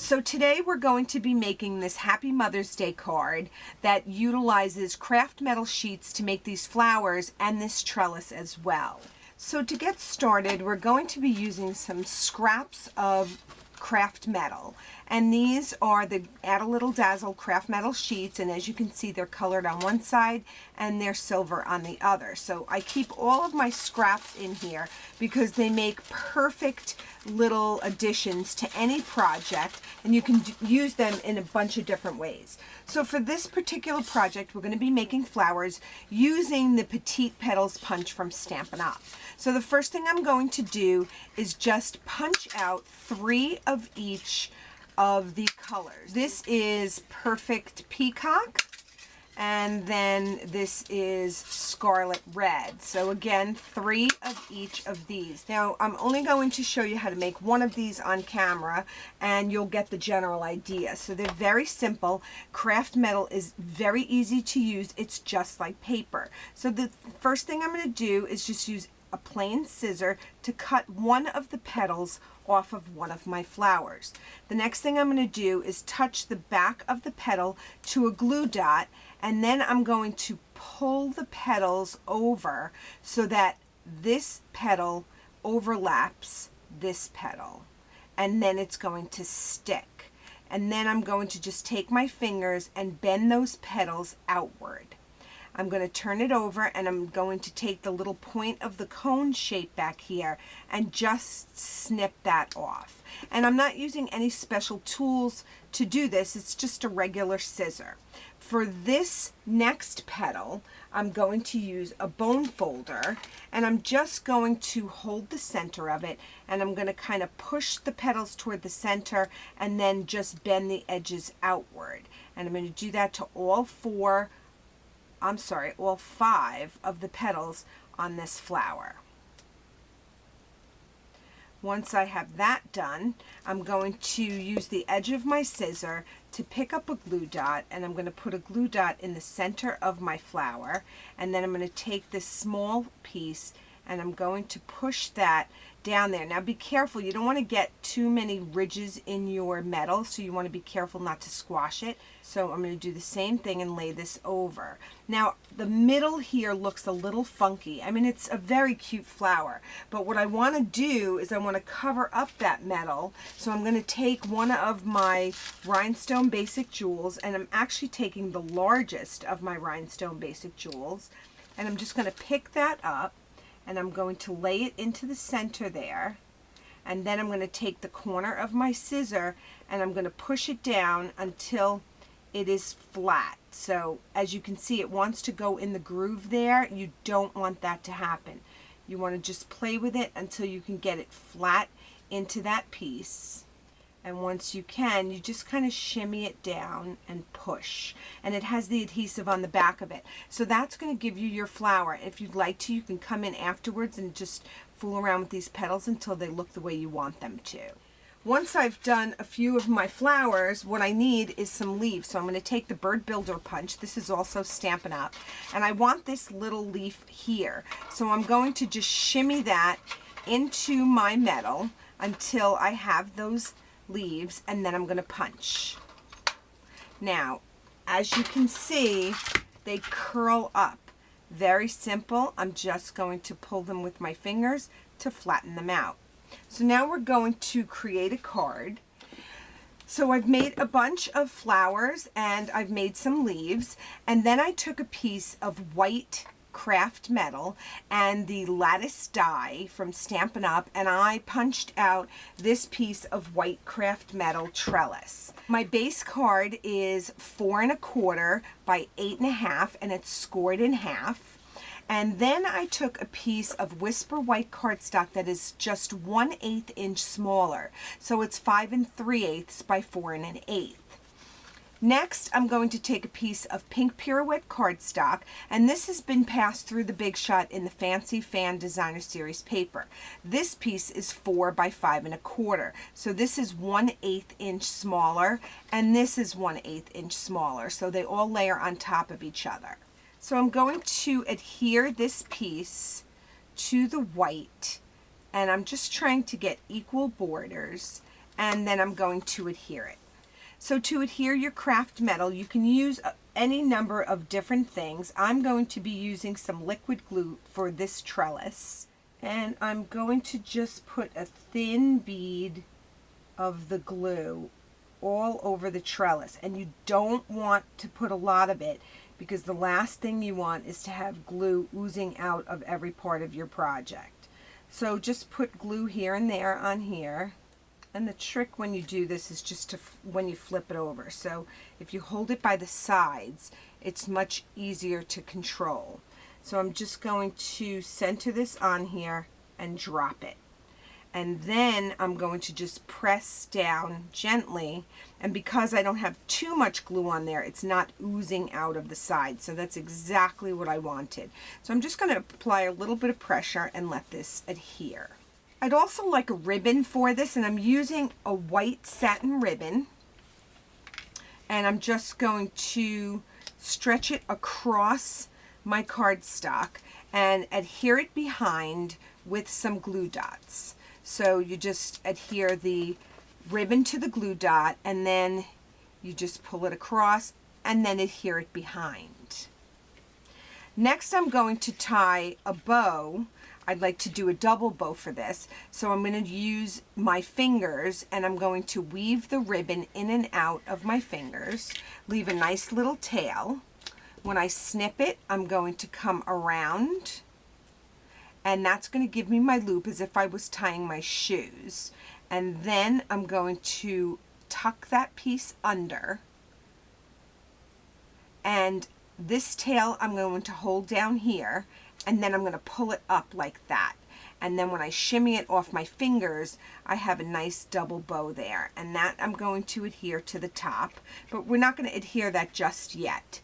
So today we're going to be making this Happy Mother's Day card that utilizes craft metal sheets to make these flowers and this trellis as well. So to get started, we're going to be using some scraps of craft metal, and these are the Add a Little Dazzle craft metal sheets, and as you can see, they're colored on one side and they're silver on the other. So I keep all of my scraps in here because they make perfect little additions to any project, and you can use them in a bunch of different ways. So for this particular project, we're going to be making flowers using the Petite Petals punch from Stampin' Up. So the first thing I'm going to do is just punch out 3 of each of the colors. This is Perfect Peacock, and then this is Scarlet Red. So again, 3 of each of these. Now I'm only going to show you how to make one of these on camera, and you'll get the general idea. So they're very simple. Craft metal is very easy to use. It's just like paper. So the first thing I'm going to do is just use a plain scissor to cut one of the petals off of one of my flowers. The next thing I'm going to do is touch the back of the petal to a glue dot, and then I'm going to pull the petals over so that this petal overlaps this petal, and then it's going to stick. And then I'm going to just take my fingers and bend those petals outward. I'm going to turn it over, and I'm going to take the little point of the cone shape back here and just snip that off. And I'm not using any special tools to do this. It's just a regular scissor. For this next petal, I'm going to use a bone folder, and I'm just going to hold the center of it, and I'm going to kind of push the petals toward the center and then just bend the edges outward. And I'm going to do that to all 5 of the petals on this flower. Once I have that done, I'm going to use the edge of my scissor to pick up a glue dot, and I'm going to put a glue dot in the center of my flower, and then I'm going to take this small piece and I'm going to push that down there. Now be careful, you don't want to get too many ridges in your metal, so you want to be careful not to squash it. So I'm going to do the same thing and lay this over. Now the middle here looks a little funky. I mean, it's a very cute flower, but what I want to do is I want to cover up that metal. So I'm going to take one of my rhinestone basic jewels, and I'm actually taking the largest of my rhinestone basic jewels, and I'm just going to pick that up, and I'm going to lay it into the center there, and then I'm going to take the corner of my scissor and I'm going to push it down until it is flat. So as you can see, it wants to go in the groove there. You don't want that to happen. You want to just play with it until you can get it flat into that piece. And once you can, you just kind of shimmy it down and push. And it has the adhesive on the back of it. So that's going to give you your flower. If you'd like to, you can come in afterwards and just fool around with these petals until they look the way you want them to. Once I've done a few of my flowers, what I need is some leaves. So I'm going to take the Bird Builder punch. This is also Stampin' Up. And I want this little leaf here. So I'm going to just shimmy that into my metal until I have those leaves, and then I'm going to punch. Now, as you can see, they curl up. Very simple. I'm just going to pull them with my fingers to flatten them out. So now we're going to create a card. So I've made a bunch of flowers and I've made some leaves, and then I took a piece of white craft metal and the lattice die from Stampin' Up, and I punched out this piece of white craft metal trellis. My base card is 4 1/4 by 8 1/2, and it's scored in half. And then I took a piece of Whisper white cardstock that is just 1/8 inch smaller. So it's 5 3/8 by 4 1/8. Next, I'm going to take a piece of pink pirouette cardstock, and this has been passed through the Big Shot in the Fancy Fan Designer Series paper. This piece is 4 by 5 1/4, so this is 1/8 inch smaller, and this is 1/8 inch smaller, so they all layer on top of each other. So I'm going to adhere this piece to the white, and I'm just trying to get equal borders, and then I'm going to adhere it. So to adhere your craft metal, you can use any number of different things. I'm going to be using some liquid glue for this trellis, and I'm going to just put a thin bead of the glue all over the trellis, and you don't want to put a lot of it because the last thing you want is to have glue oozing out of every part of your project. So just put glue here and there on here. And the trick when you do this is just to when you flip it over. So if you hold it by the sides, it's much easier to control. So I'm just going to center this on here and drop it. And then I'm going to just press down gently. And because I don't have too much glue on there, it's not oozing out of the side. So that's exactly what I wanted. So I'm just going to apply a little bit of pressure and let this adhere. I'd also like a ribbon for this, and I'm using a white satin ribbon, and I'm just going to stretch it across my cardstock and adhere it behind with some glue dots. So you just adhere the ribbon to the glue dot, and then you just pull it across and then adhere it behind. Next, I'm going to tie a bow. I'd like to do a double bow for this, so I'm going to use my fingers, and I'm going to weave the ribbon in and out of my fingers, leave a nice little tail. When I snip it, I'm going to come around, and that's going to give me my loop as if I was tying my shoes. And then I'm going to tuck that piece under, and this tail I'm going to hold down here, and then I'm going to pull it up like that. And then when I shimmy it off my fingers, I have a nice double bow there. And that I'm going to adhere to the top, but we're not going to adhere that just yet.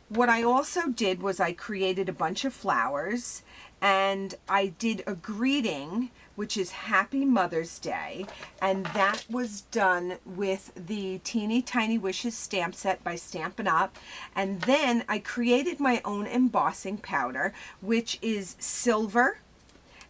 What I also did was I created a bunch of flowers, and I did a greeting, which is Happy Mother's Day, and that was done with the Teeny Tiny Wishes stamp set by Stampin' Up. And then I created my own embossing powder, which is silver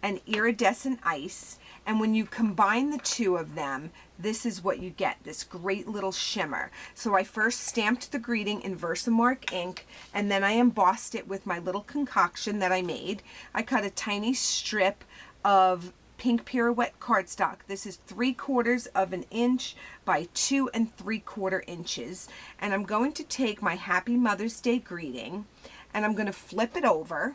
and iridescent ice, and when you combine the two of them, this is what you get, this great little shimmer. So I first stamped the greeting in Versamark ink, and then I embossed it with my little concoction that I made. I cut a tiny strip of pink pirouette cardstock. This is 3/4 of an inch by 2 3/4 inches. And I'm going to take my Happy Mother's Day greeting, and I'm going to flip it over,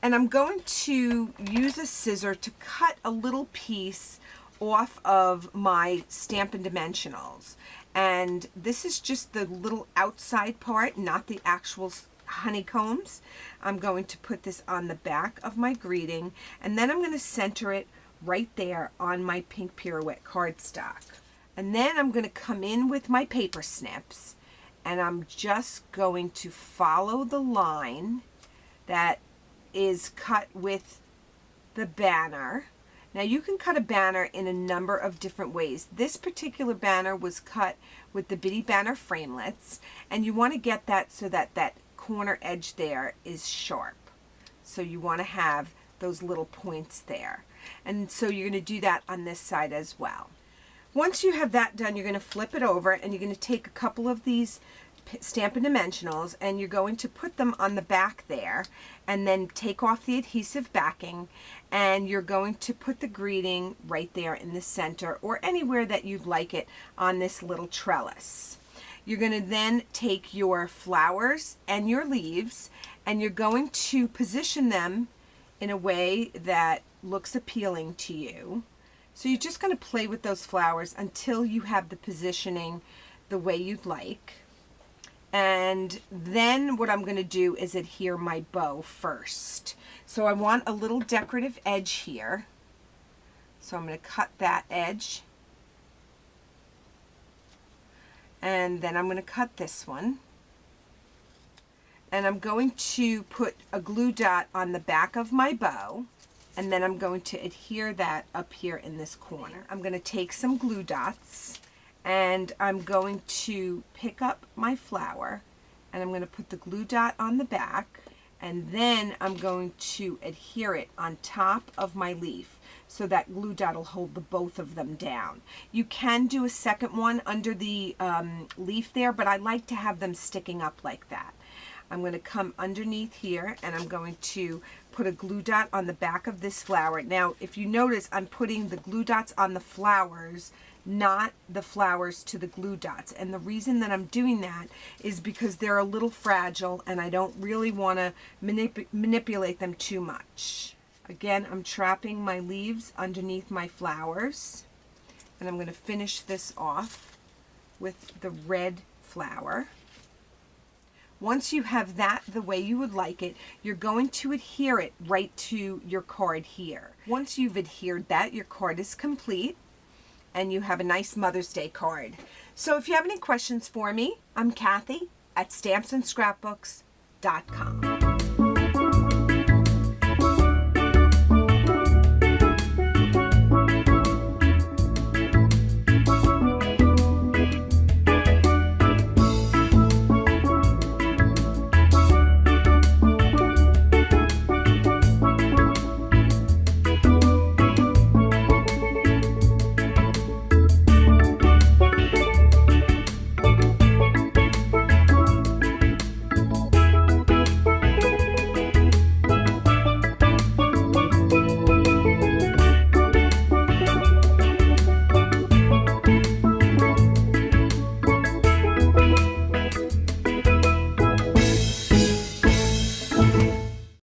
and I'm going to use a scissor to cut a little piece off of my Stampin' Dimensionals. And this is just the little outside part, not the actual honeycombs. I'm going to put this on the back of my greeting, and then I'm going to center it right there on my pink pirouette cardstock. And then I'm going to come in with my paper snips, and I'm just going to follow the line that is cut with the banner. Now you can cut a banner in a number of different ways. This particular banner was cut with the Bitty Banner framelits, and you want to get that so that that corner edge there is sharp. So you want to have those little points there. And so you're going to do that on this side as well. Once you have that done, you're going to flip it over, and you're going to take a couple of these Stampin' Dimensionals, and you're going to put them on the back there, and then take off the adhesive backing, and you're going to put the greeting right there in the center, or anywhere that you'd like it on this little trellis. You're going to then take your flowers and your leaves, and you're going to position them in a way that looks appealing to you. So you're just going to play with those flowers until you have the positioning the way you'd like. And then what I'm going to do is adhere my bow first. So I want a little decorative edge here. So I'm going to cut that edge. And then I'm going to cut this one. And I'm going to put a glue dot on the back of my bow. And then I'm going to adhere that up here in this corner. I'm going to take some glue dots, and I'm going to pick up my flower, and I'm going to put the glue dot on the back, and then I'm going to adhere it on top of my leaf so that glue dot will hold the both of them down. You can do a second one under the leaf there, but I like to have them sticking up like that. I'm going to come underneath here and I'm going to put a glue dot on the back of this flower. Now, if you notice, I'm putting the glue dots on the flowers, not the flowers to the glue dots. And the reason that I'm doing that is because they're a little fragile and I don't really want to manipulate them too much. Again, I'm trapping my leaves underneath my flowers, and I'm going to finish this off with the red flower. Once you have that the way you would like it, you're going to adhere it right to your card here. Once you've adhered that, your card is complete and you have a nice Mother's Day card. So if you have any questions for me, I'm Kathy at StampsAndScrapbooks.com.